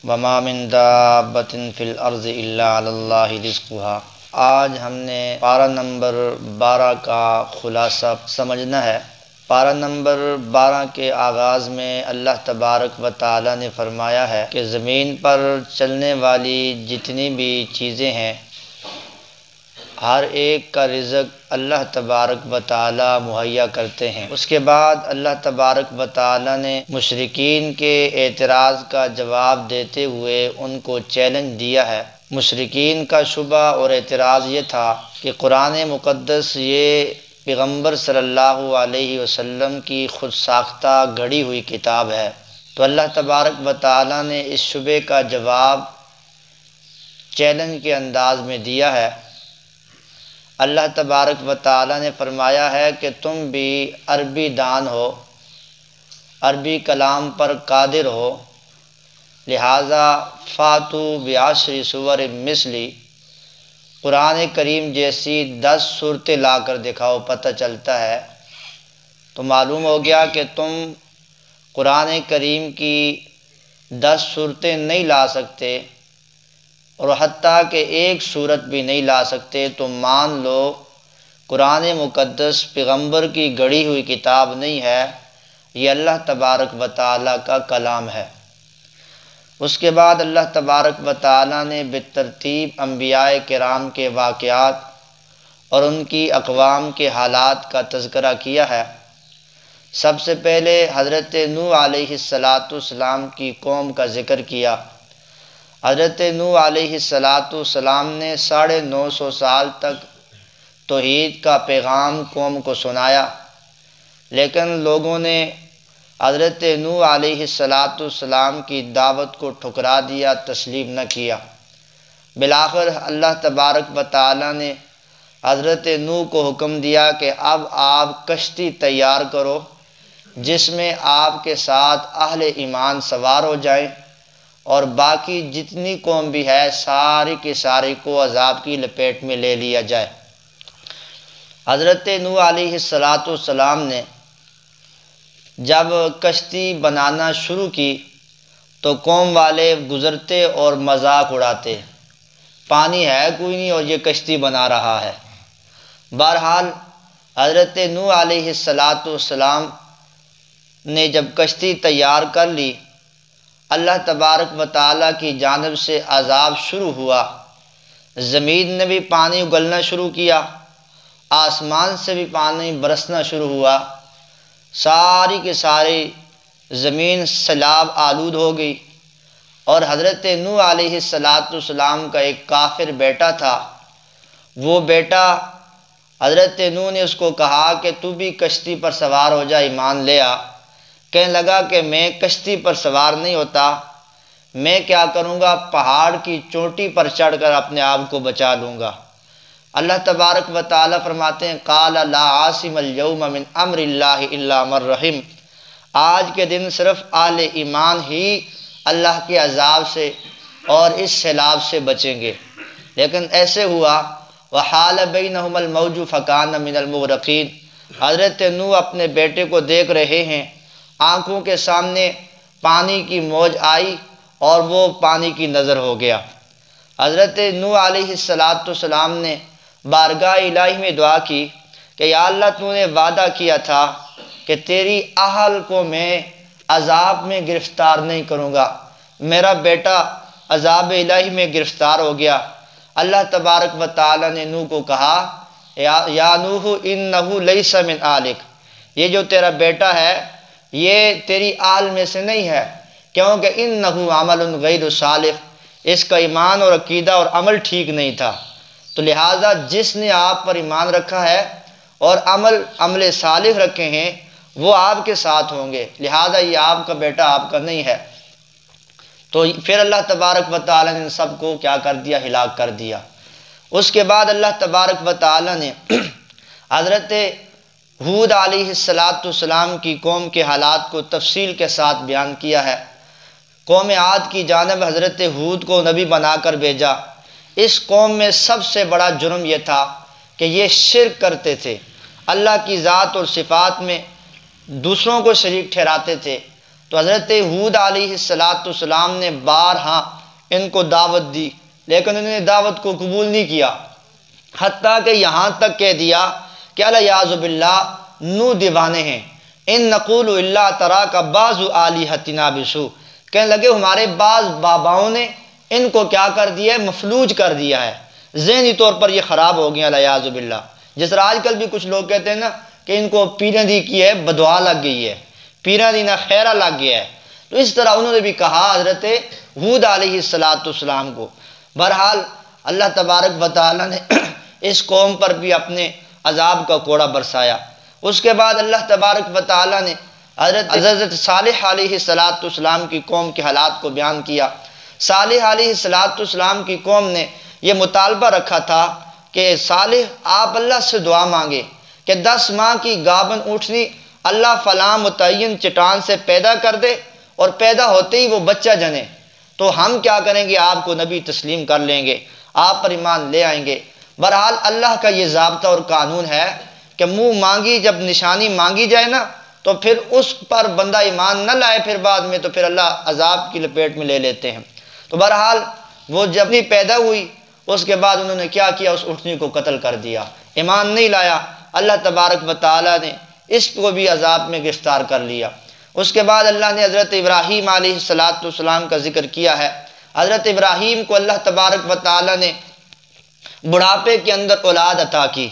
وما من دابۃ فی الارض الا علی اللہ رزقها۔ آج ہم نے پارہ نمبر 12 کا خلاصہ سمجھنا ہے۔ پارہ نمبر 12 کے آغاز میں اللہ تبارک و تعالی نے فرمایا ہے کہ زمین پر چلنے والی جتنی بھی چیزیں ہیں، ہر ایک کا رزق اللہ تبارک و تعالی مہیا کرتے ہیں۔ اس کے بعد اللہ تبارک و تعالی نے مشرکین کے اعتراض کا جواب دیتے ہوئے ان کو چیلنج دیا ہے۔ مشرکین کا شبہ اور اعتراض یہ تھا کہ قرآن مقدس یہ پیغمبر صلی اللہ علیہ وسلم کی خود ساختہ گھڑی ہوئی کتاب ہے۔ تو اللہ تبارک و تعالی نے اس شبے کا جواب چیلنج کے انداز میں دیا ہے۔ اللہ تبارک و تعالی نے فرمایا ہے کہ تم بھی عربی دان ہو، عربی کلام پر قادر ہو، لہٰذا فاتو بعشر سور مثلی، قرآن کریم جیسی 10 صورتیں لا کر دکھاؤ۔ پتہ چلتا ہے تو معلوم ہو گیا کہ تم قرآن کریم کی 10 صورتیں نہیں لا سکتے، اور حتیٰ کہ ایک صورت بھی نہیں لا سکتے، تو مان لو قرآن مقدس پیغمبر کی گڑھی ہوئی کتاب نہیں ہے، یہ اللہ تبارک و تعالی کا کلام ہے۔ اس کے بعد اللہ تبارک و تعالی نے بالترتیب انبیاء کرام کے واقعات اور ان کی اقوام کے حالات کا تذکرہ کیا ہے۔ سب سے پہلے حضرت نوح علیہ السلام کی قوم کا ذکر کیا۔ حضرت نوح علیہ السلام نے 950 سال تک توحید کا پیغام قوم کو سنایا، لیکن لوگوں نے حضرت نوح علیہ السلام کی دعوت کو ٹھکرا دیا، تسلیم نہ کیا۔ بالآخر اللہ تبارک و تعالی نے حضرت نوح کو حکم دیا کہ اب آپ کشتی تیار کرو جس میں آپ کے ساتھ اہل ایمان سوار ہو جائیں، اور باقی جتنی قوم بھی ہے ساری کی ساری کو عذاب کی لپیٹ میں لے لیا جائے۔ حضرت نوح علیہ السلام نے جب کشتی بنانا شروع کی تو قوم والے گزرتے اور مذاق اڑاتے، پانی ہے کوئی نہیں اور یہ کشتی بنا رہا ہے۔ بہرحال حضرت نوح علیہ السلام نے جب کشتی تیار کر لی، اللہ تبارک و تعالیٰ کی جانب سے عذاب شروع ہوا، زمین نے بھی پانی اگلنا شروع کیا، آسمان سے بھی پانی برسنا شروع ہوا، ساری کی ساری زمین سیلاب آلود ہو گئی۔ اور حضرت نوح علیہ السلام کا ایک کافر بیٹا تھا، وہ بیٹا حضرت نوح نے اس کو کہا کہ تو بھی کشتی پر سوار ہو جا، ایمان لے آ۔ کہنے لگا کہ میں کشتی پر سوار نہیں ہوتا، میں کیا کروں گا، پہاڑ کی چوٹی پر چڑھ کر اپنے آپ کو بچا لوں گا۔ اللہ تبارک و تعالی فرماتے ہیں قال لا عاصم اليوم من امر اللہ الا من رحم، آج کے دن صرف اہل ایمان ہی اللہ کے عذاب سے اور اس سیلاب سے بچیں گے۔ لیکن ایسے ہوا وحال بینہم الموج فکان من المغرقین، حضرت نوح اپنے بیٹے کو دیکھ رہے ہیں، آنکھوں کے سامنے پانی کی موج آئی اور وہ پانی کی نظر ہو گیا۔ حضرت نوح علیہ السلام نے بارگاہ الہی میں دعا کی کہ یا اللہ تو نے وعدہ کیا تھا کہ تیری اہل کو میں عذاب میں گرفتار نہیں کروں گا، میرا بیٹا عذاب الہی میں گرفتار ہو گیا۔ اللہ تبارک و تعالی نے نوح کو کہا یا نوح انہ لیس من آلک، یہ جو تیرا بیٹا ہے یہ تیری آل میں سے نہیں ہے، کیونکہ انہ عمل غیر صالح، اس کا ایمان اور عقیدہ اور عمل ٹھیک نہیں تھا، تو لہٰذا جس نے آپ پر ایمان رکھا ہے اور عمل صالح رکھے ہیں وہ آپ کے ساتھ ہوں گے، لہٰذا یہ آپ کا بیٹا آپ کا نہیں ہے۔ تو پھر اللہ تبارک و تعالی نے سب کو کیا کر دیا، ہلاک کر دیا۔ اس کے بعد اللہ تبارک و تعالی نے حضرت ہود علیہ السلام کی قوم کے حالات کو تفصیل کے ساتھ بیان کیا ہے۔ قوم عاد کی جانب حضرت ہود کو نبی بنا کر بھیجا۔ اس قوم میں سب سے بڑا جرم یہ تھا کہ یہ شرک کرتے تھے، اللہ کی ذات اور صفات میں دوسروں کو شریک ٹھہراتے تھے۔ تو حضرت ہود علیہ السلام نے بارہا ان کو دعوت دی، لیکن انہوں نے دعوت کو قبول نہیں کیا، حتیٰ کہ یہاں تک کہہ دیا کہ الیاذ باللہ نو دیوانے ہیں، ان نقول الا تراک بعض آلہتنا بسوء، کہنے لگے ہمارے بعض باباؤں نے ان کو کیا کر دیا ہے، مفلوج کر دیا ہے، ذہنی طور پر یہ خراب ہو گیا الیاذ باللہ۔ جس طرح آج کل بھی کچھ لوگ کہتے ہیں نا کہ ان کو پیریں دی کی ہے بدعا لگ گئی ہے، پیریں دی نہ خیرہ لگ گیا ہے، تو اس طرح انہوں نے بھی کہا حضرت ہود علیہ السلام کو۔ بہرحال اللہ تبارک و تعالیٰ نے اس قوم پر بھی اپنے عذاب کا کوڑا برسایا۔ اس کے بعد اللہ تبارک و تعالیٰ نے حضرت صالح علیہ السلام کی قوم کے حالات کو بیان کیا۔ صالح علیہ السلام کی قوم نے یہ مطالبہ رکھا تھا کہ صالح آپ اللہ سے دعا مانگے کہ 10 ماہ کی گابن اونٹنی اللہ فلاں متعین چٹان سے پیدا کر دے، اور پیدا ہوتے ہی وہ بچہ جنے تو ہم کیا کریں گے، آپ کو نبی تسلیم کر لیں گے، آپ پر ایمان لے آئیں گے۔ بہرحال اللہ کا یہ ضابطہ اور قانون ہے کہ منہ مانگی جب نشانی مانگی جائے نا تو پھر اس پر بندہ ایمان نہ لائے پھر بعد میں، تو پھر اللہ عذاب کی لپیٹ میں لے لیتے ہیں۔ تو بہرحال وہ جب نہیں پیدا ہوئی اس کے بعد انہوں نے کیا کیا، اس اونٹنی کو قتل کر دیا، ایمان نہیں لایا، اللہ تبارک و تعالیٰ نے اس کو بھی عذاب میں گرفتار کر لیا۔ اس کے بعد اللہ نے حضرت ابراہیم علیہ السلام کا ذکر کیا ہے۔ حضرت ابراہیم کو اللہ تبارک و تعالیٰ نے بڑھاپے کے اندر اولاد عطا کی۔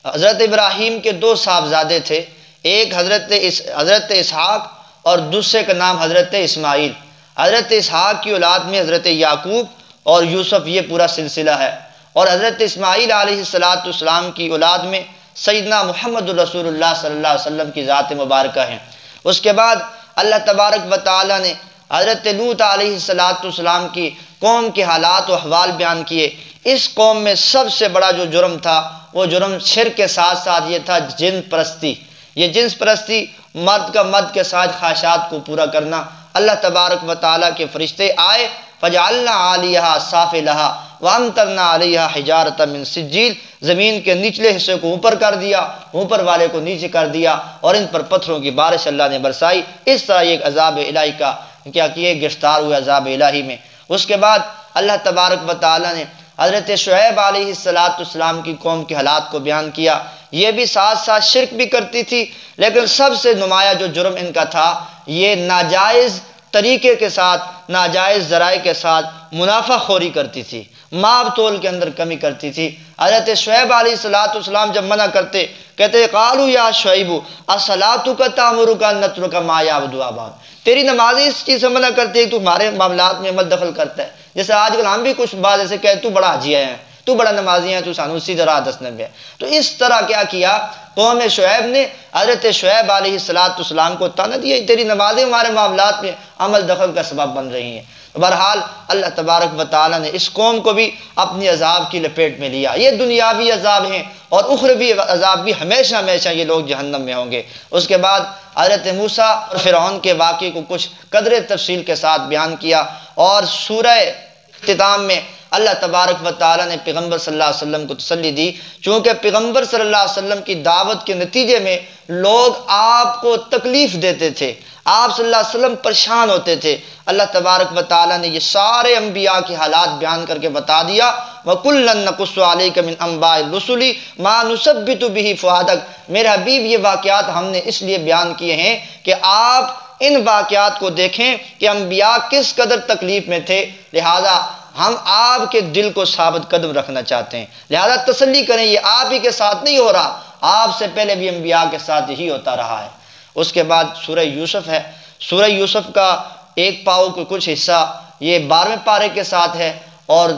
حضرت ابراہیم کے 2 صاحبزادے تھے، ایک حضرت اسحاق اور دوسرے کا نام حضرت اسماعیل۔ حضرت اسحاق کی اولاد میں حضرت یعقوب اور یوسف، یہ پورا سلسلہ ہے، اور حضرت اسماعیل علیہ السلام کی اولاد میں سیدنا محمد رسول اللہ صلی اللہ علیہ وسلم کی ذات مبارکہ ہیں۔ اس کے بعد اللہ تبارک و تعالیٰ نے حضرت لوط علیہ السلام کی قوم کے حالات و احوال بیان کیے۔ اس قوم میں سب سے بڑا جو جرم تھا وہ جرم شرک کے ساتھ ساتھ یہ تھا جن پرستی۔ یہ جنس پرستی، مرد کا مرد کے ساتھ خواہشات کو پورا کرنا۔ اللہ تبارک و تعالیٰ کے فرشتے آئے، فجعلنا عالیہا سافلہا وامطرنا علیہا حجارۃ من سجیل، زمین کے نچلے حصے کو اوپر کر دیا، اوپر والے کو نیچے کر دیا، اور ان پر پتھروں کی بارش اللہ نے برسائی۔ اس طرح یہ ایک عذاب الہی کا کیا کیے، گرفتار ہوئے عذاب الہی میں۔ اس کے بعد اللہ تبارک و تعالیٰ نے حضرت شعیب علیہ السلام کی قوم کے حالات کو بیان کیا۔ یہ بھی ساتھ ساتھ شرک بھی کرتی تھی، لیکن سب سے نمایاں جو جرم ان کا تھا یہ ناجائز طریقے کے ساتھ، ناجائز ذرائع کے ساتھ منافع خوری کرتی تھی، ماب تول کے اندر کمی کرتی تھی۔ حضرت شعیب علیہ السلام جب منع کرتے، کہتے قالوا یا شعیب اصلاتک تأمرک ان نترک ما یعبد آباؤنا، تیری نمازیں اس چیز سے منع کرتی ہے کہ تو ہمارے معاملات میں عمل دخل کرتا ہے۔ جیسے آج کل ہم بھی کچھ بات ایسے کہتے تو بڑا حاجی ہے، تو بڑا نمازی ہے، تو سانو اسی طرح دسنے میں۔ تو اس طرح کیا کیا قوم شعیب نے حضرت شعیب علیہ السلام کو طعنہ دیا، تیری نمازیں ہمارے معاملات میں عمل دخل کا سبب بن رہی ہیں۔ بہرحال اللہ تبارک و تعالیٰ نے اس قوم کو بھی اپنی عذاب کی لپیٹ میں لیا۔ یہ دنیاوی عذاب ہیں اور اخروی عذاب بھی، ہمیشہ ہمیشہ یہ لوگ جہنم میں ہوں گے۔ اس کے بعد حضرت موسیٰ اور فرعون کے واقعے کو کچھ قدر تفصیل کے ساتھ بیان کیا، اور سورہ اختتام میں اللہ تبارک و تعالیٰ نے پیغمبر صلی اللہ علیہ وسلم کو تسلی دی، چونکہ پیغمبر صلی اللہ علیہ وسلم کی دعوت کے نتیجے میں لوگ آپ کو تکلیف دیتے تھے، آپ صلی اللہ علیہ وسلم پریشان ہوتے تھے۔ اللہ تبارک و تعالیٰ نے یہ سارے انبیاء کی حالات بیان کر کے بتا دیا، وَكُلًّا نَقُصُّ عَلَيْكَ مِنْ أَنْبَاءِ الرُّسُلِ مَا نُثَبِّتُ بِهِ فُؤَادَكَ، میرے حبیب یہ واقعات ہم نے اس لیے بیان کیے ہیں کہ آپ ان واقعات کو دیکھیں کہ انبیاء کس قدر تکلیف میں تھے، لہذا ہم آپ کے دل کو ثابت قدم رکھنا چاہتے ہیں، لہذا تسلی کریں یہ آپ ہی کے ساتھ نہیں ہو رہا، آپ سے پہلے بھی انبیاء کے ساتھ یہی ہوتا رہا ہے۔ اس کے بعد سورہ یوسف ہے۔ سورہ یوسف کا ایک پاؤ کا کچھ حصہ یہ 12ویں پارے کے ساتھ ہے، اور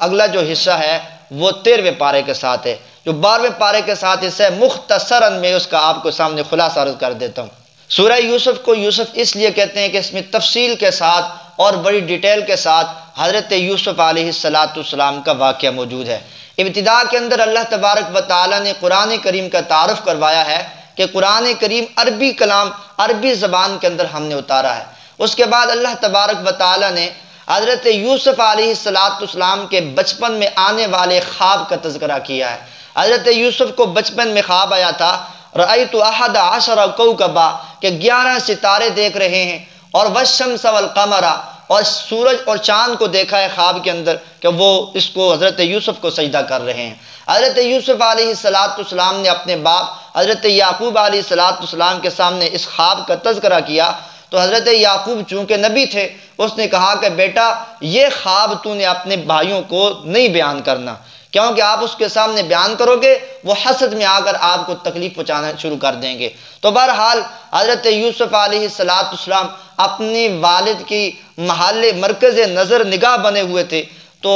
اگلا جو حصہ ہے وہ 13ویں پارے کے ساتھ ہے۔ جو 12ویں پارے کے ساتھ حصہ ہے مختصراً میں اس کا آپ کو سامنے خلاصہ عرض کر دیتا ہوں۔ سورہ یوسف کو یوسف اس لیے کہتے ہیں کہ اس میں تفصیل کے ساتھ اور بڑی ڈیٹیل کے ساتھ حضرت یوسف علیہ السلام کا واقعہ موجود ہے۔ ابتدا کے اندر اللہ تبارک و تعالیٰ نے قرآن کریم کا تعارف کروایا ہے کہ قرآن کریم عربی کلام، عربی زبان کے اندر ہم نے اتارا ہے۔ اس کے بعد اللہ تبارک و تعالیٰ نے حضرت یوسف علیہ السلام کے بچپن میں آنے والے خواب کا تذکرہ کیا ہے۔ حضرت یوسف کو بچپن میں خواب آیا تھا، رأیت احد عشر کوکبا، کہ 11 ستارے دیکھ رہے ہیں، اور والشمس والقمر، اور سورج اور چاند کو دیکھا ہے خواب کے اندر کہ وہ اس کو حضرت یوسف کو سجدہ کر رہے ہیں۔ حضرت یوسف علیہ السلام نے اپنے باپ حضرت یعقوب علیہ السلام کے سامنے اس خواب کا تذکرہ کیا تو حضرت یعقوب چونکہ نبی تھے، اس نے کہا کہ بیٹا یہ خواب تو نے اپنے بھائیوں کو نہیں بیان کرنا، کیونکہ آپ اس کے سامنے بیان کرو گے وہ حسد میں آ کر آپ کو تکلیف پہنچانا شروع کر دیں گے۔ تو بہرحال حضرت یوسف علیہ السلام اپنے والد کی محل مرکز نظر نگاہ بنے ہوئے تھے، تو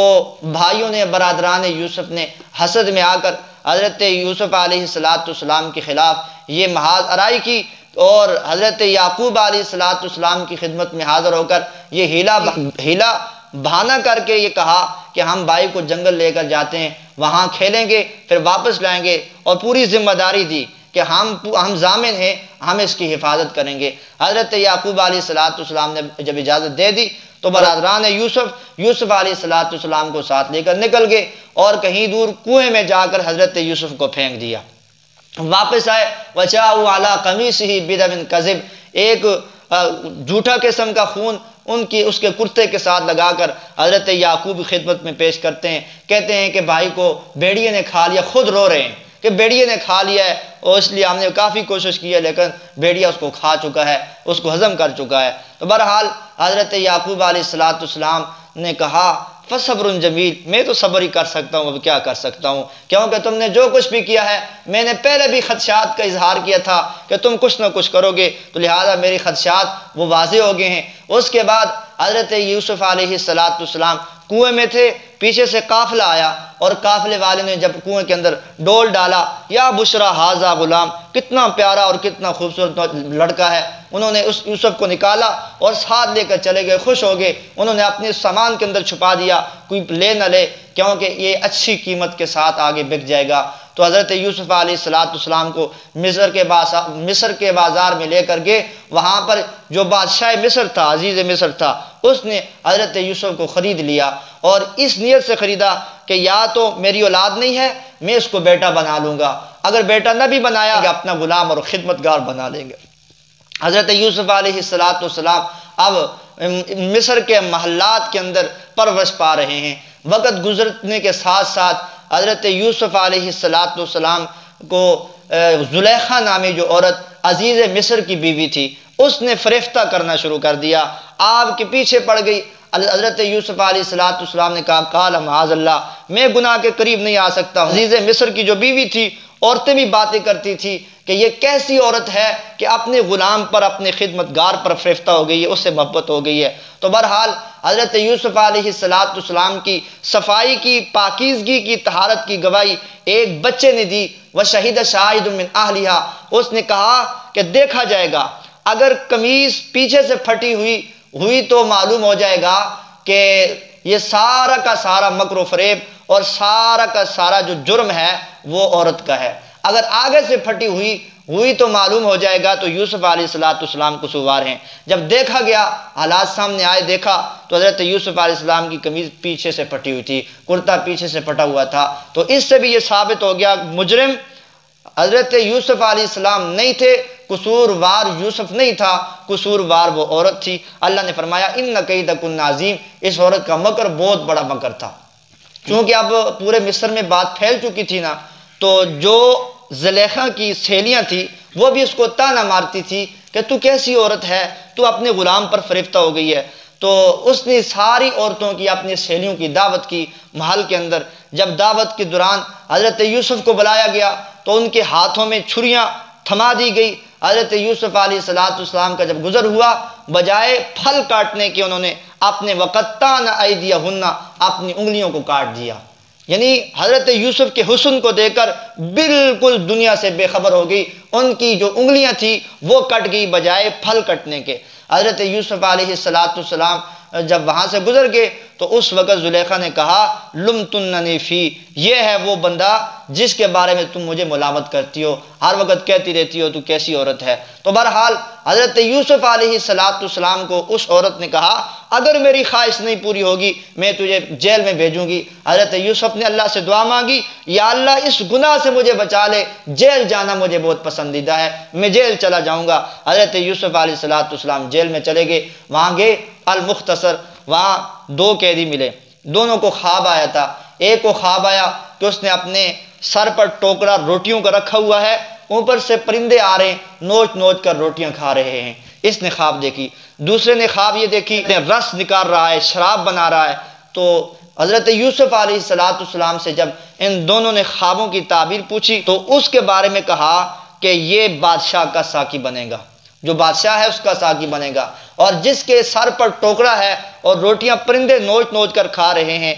بھائیوں نے، برادران یوسف نے حسد میں آ کر حضرت یوسف علیہ السلام کے خلاف یہ محاذ آرائی کی، اور حضرت یعقوب علیہ السلام کی خدمت میں حاضر ہو کر یہ ہیلا بہانہ کر کے یہ کہا کہ ہم بھائی کو جنگل لے کر جاتے ہیں، وہاں کھیلیں گے، پھر واپس لائیں گے، اور پوری ذمہ داری دی کہ ہم ضامن ہیں، ہم اس کی حفاظت کریں گے۔ حضرت یعقوب علیہ السلام نے جب اجازت دے دی تو برادران یوسف علیہ السلام کو ساتھ لے کر نکل گئے اور کہیں دور کنویں میں جا کر حضرت یوسف کو پھینک دیا۔ واپس آئے، وَجَاءُوا عَلَىٰ قَمِيصِهِ بِدَمٍ كَذِبٍ، ایک جھوٹا قسم کا خون اس کے کرتے کے ساتھ لگا کر حضرت یعقوب کی خدمت میں پیش کرتے ہیں، کہتے ہیں کہ بھائی کو بھیڑیے نے کھا لیا، خود رو رہے ہیں کہ بھیڑیے نے کھا لیا ہے، اور اس لیے ہم نے کافی کوشش کی ہے لیکن بھیڑیا اس کو کھا چکا ہے، اس کو ہضم کر چکا ہے۔ تو بہرحال حضرت یعقوب علیہ السلام نے کہا فَصَبْرٌ جَمِيلٌ، میں تو صبر ہی کر سکتا ہوں، اب کیا کر سکتا ہوں، کیونکہ تم نے جو کچھ بھی کیا ہے، میں نے پہلے بھی خدشات کا اظہار کیا تھا کہ تم کچھ نہ کچھ کرو گے، تو لہٰذا میری خدشات وہ واضح ہو گئے ہیں۔ اس کے بعد حضرت یوسف علیہ السلام کنویں میں تھے، پیچھے سے قافلہ آیا اور قافلے والے نے جب کنویں کے اندر ڈول ڈالا، یا بشرا ھذا غلام، کتنا پیارا اور کتنا خوبصورت لڑکا ہے، انہوں نے اس یوسف کو نکالا اور ساتھ لے کر چلے گئے، خوش ہو گئے، انہوں نے اپنے سامان کے اندر چھپا دیا، کوئی لے نہ لے کیونکہ یہ اچھی قیمت کے ساتھ آگے بک جائے گا۔ تو حضرت یوسف علیہ السلام کو مصر کے بازار میں لے کر گئے، وہاں پر جو بادشاہ مصر تھا، عزیز مصر تھا، اس نے حضرت یوسف کو خرید لیا اور اس نیت سے خریدا کہ یا تو میری اولاد نہیں ہے، میں اس کو بیٹا بنا لوں گا، اگر بیٹا نہ بھی بنایا کہ اپنا غلام اور خدمتگار بنا لیں گے۔ حضرت یوسف علیہ السلام اب مصر کے محلات کے اندر پرورش پا رہے ہیں۔ وقت گزرنے کے ساتھ ساتھ حضرت یوسف علیہ السلام کو زلیخا نامی جو عورت عزیز مصر کی بیوی تھی، اس نے فریفتہ کرنا شروع کر دیا، آپ کے پیچھے پڑ گئی۔ حضرت یوسف علیہ السلام نے کہا قال معاذ اللہ، میں گناہ کے قریب نہیں آ سکتا ہوں۔ عزیز مصر کی جو بیوی تھی، عورتیں بھی باتیں کرتی تھی کہ یہ کیسی عورت ہے کہ اپنے غلام پر، اپنے خدمتگار پر فریفتہ ہو گئی ہے، اس سے محبت ہو گئی ہے۔ تو بہرحال حضرت یوسف علیہ السلام کی صفائی کی، پاکیزگی کی، طہارت کی گواہی ایک بچے نے دی۔ وَشَهِدَ شَاهِدٌ مِّنْ أَهْلِهَا، اس نے کہا کہ دیکھا جائے گا، اگر قمیص پیچھے سے پھٹی ہوئی تو معلوم ہو جائے گا کہ یہ سارا کا سارا مکر و فریب اور سارا کا سارا جو جرم ہے وہ عورت کا ہے، اگر آگے سے پھٹی ہوئی تو معلوم ہو جائے گا تو یوسف علیہ السلام قصوروار ہیں۔ جب دیکھا گیا، حالات سامنے آئے، دیکھا تو حضرت یوسف علیہ السلام کی قمیض پیچھے سے پھٹی ہوئی تھی، کرتا پیچھے سے پھٹا ہوا تھا، تو اس سے بھی یہ ثابت ہو گیا مجرم حضرت یوسف علیہ السلام نہیں تھے، قصوروار یوسف نہیں تھا، قصوروار وہ عورت تھی۔ اللہ نے فرمایا ان کیدکن عظیم، اس عورت کا مکر بہت بڑا مکر تھا۔ چونکہ اب پورے مصر میں بات پھیل چکی تھی نا، تو جو زلیخا کی سہیلیاں تھی وہ بھی اس کو تانا مارتی تھی کہ تو کیسی عورت ہے، تو اپنے غلام پر فریفتہ ہو گئی ہے۔ تو اس نے ساری عورتوں کی، اپنی سہیلیوں کی دعوت کی محل کے اندر۔ جب دعوت کے دوران حضرت یوسف کو بلایا گیا تو ان کے ہاتھوں میں چھریاں تھما دی گئی۔ حضرت یوسف علیہ السلام کا جب گزر ہوا، بجائے پھل کاٹنے کے انہوں نے اپنے وَقَطَّعْنَ أَيْدِيَهُنَّ، اپنی انگلیوں کو کاٹ دیا۔ یعنی حضرت یوسف کے حسن کو دیکھ کر بالکل دنیا سے بے خبر ہو گئی، ان کی جو انگلیاں تھیں وہ کٹ گئی بجائے پھل کٹنے کے۔ حضرت یوسف علیہ السلام جب وہاں سے گزر گئے تو اس وقت زلیخا نے کہا لُمْتُنَّنِي فِي، یہ ہے وہ بندہ جس کے بارے میں تم مجھے ملامت کرتی ہو، ہر وقت کہتی رہتی ہو تو کیسی عورت ہے۔ تو بہرحال حضرت یوسف علیہ السلام کو اس عورت نے کہا اگر میری خواہش نہیں پوری ہوگی میں تجھے جیل میں بھیجوں گی۔ حضرت یوسف نے اللہ سے دعا مانگی، یا اللہ اس گناہ سے مجھے بچا لے، جیل جانا مجھے بہت پسندیدہ ہے، میں جیل چلا جاؤں گا۔ حضرت یوسف علیہ السلام جیل میں چلے گئے، وہاں گئے المختصر، وہاں دو قیدی ملے، دونوں کو خواب آیا تھا۔ ایک کو خواب آیا کہ اس نے اپنے سر پر ٹوکرا روٹیوں کا رکھا ہوا ہے، اوپر سے پرندے آ رہے ہیں، نوچ نوچ کر روٹیاں کھا رہے ہیں، اس نے خواب دیکھی۔ دوسرے نے خواب یہ دیکھی کہ رس نکال رہا ہے، شراب بنا رہا ہے۔ تو حضرت یوسف علیہ السلام سے جب ان دونوں نے خوابوں کی تعبیر پوچھی تو اس کے بارے میں کہا کہ یہ بادشاہ کا ساقی بنے گا، جو بادشاہ ہے اس کا ساقی بنے گا، اور جس کے سر پر ٹوکرا ہے اور روٹیاں پرندے نوچ نوچ کر کھا رہے ہیں،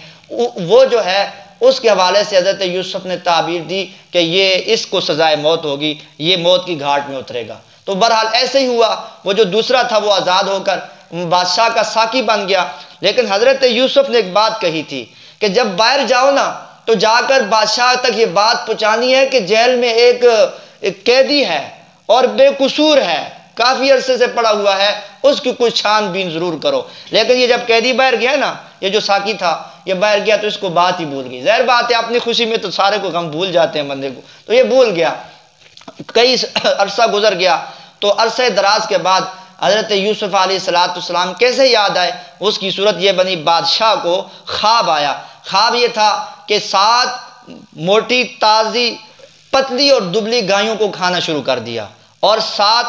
وہ جو ہے اس کے حوالے سے حضرت یوسف نے تعبیر دی کہ یہ اس کو سزائے موت ہوگی، یہ موت کی گھاٹ میں اترے گا۔ تو بہرحال ایسے ہی ہوا، وہ جو دوسرا تھا وہ آزاد ہو کر بادشاہ کا ساقی بن گیا۔ لیکن حضرت یوسف نے ایک بات کہی تھی کہ جب باہر جاؤ نا تو جا کر بادشاہ تک یہ بات پہنچانی ہے کہ جیل میں ایک قیدی ہے اور بے قصور ہے، کافی عرصے سے پڑا ہوا ہے، اس کی کچھ چھان بین ضرور کرو۔ لیکن یہ جب قیدی باہر گیا نا، یہ جو ساقی تھا یہ باہر گیا تو اس کو بات ہی بھول گئی۔ ظاہر بات ہے اپنی خوشی میں تو سارے کو غم بھول جاتے ہیں بندے کو، تو یہ بھول گیا۔ کئی عرصہ گزر گیا تو عرصہ دراز کے بعد حضرت یوسف علیہ السلام کیسے یاد آئے، اس کی صورت یہ بنی، بادشاہ کو خواب آیا۔ خواب یہ تھا کہ 7 موٹی تازی پتلی اور دبلی گایوں کو کھانا شروع کر دیا، اور 7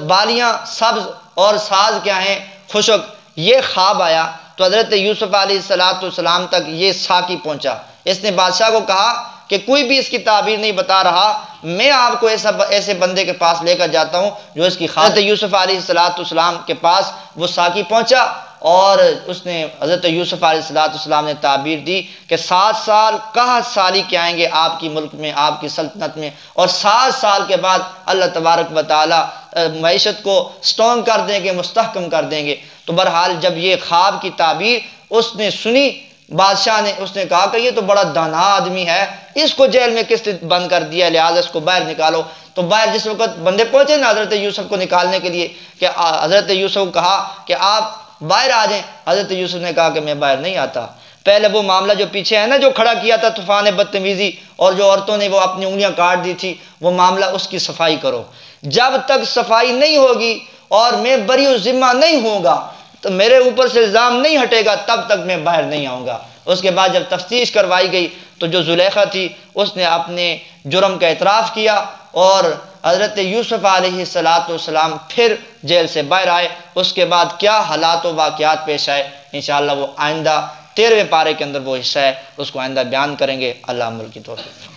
بالیاں سبز اور ساز کیا ہیں، خشک۔ یہ خواب آیا تو حضرت یوسف علیہ السلام تک یہ ساقی پہنچا۔ اس نے بادشاہ کو کہا کہ کوئی بھی اس کی تعبیر نہیں بتا رہا، میں آپ کو ایسے بندے کے پاس لے کر جاتا ہوں جو اس کی حضرت یوسف علیہ السلام کے پاس وہ ساقی پہنچا، اور اس نے حضرت یوسف علیہ السلام نے تعبیر دی کہ 7 سال قحط سالی کے آئیں گے آپ کی ملک میں، آپ کی سلطنت میں، اور 7 سال کے بعد اللہ تبارک و تعالی معیشت کو سٹرونگ کر دیں گے، مستحکم کر دیں گے۔ تو بہرحال جب یہ خواب کی تعبیر اس نے سنی، بادشاہ نے اس نے کہا کہ یہ تو بڑا دانا آدمی ہے، اس کو جیل میں کس نے بند کر دیا، لہٰذا اس کو باہر نکالو۔ تو باہر جس وقت بندے پہنچے نا حضرت یوسف کو نکالنے کے لیے، کہ حضرت یوسف کو کہا کہ آپ باہر آ جائیں، حضرت یوسف نے کہا کہ میں باہر نہیں آتا۔ پہلے وہ معاملہ جو پیچھے ہے نا، جو کھڑا کیا تھا طوفان بدتمیزی، اور جو عورتوں نے وہ اپنی انگلیاں کاٹ دی تھی، وہ معاملہ اس کی صفائی کرو۔ جب تک صفائی نہیں ہوگی اور میں بری و ذمہ نہیں ہوں گا، تو میرے اوپر سے الزام نہیں ہٹے گا، تب تک میں باہر نہیں آؤں گا۔ اس کے بعد جب تفتیش کروائی گئی تو جو زلیخا تھی اس نے اپنے جرم کا اعتراف کیا، اور حضرت یوسف علیہ السلام پھر جیل سے باہر آئے۔ اس کے بعد کیا حالات و واقعات پیش آئے، انشاءاللہ وہ آئندہ 13ویں پارے کے اندر وہ حصہ ہے، اس کو آئندہ بیان کریں گے۔ اللہ عمل کی توفیق۔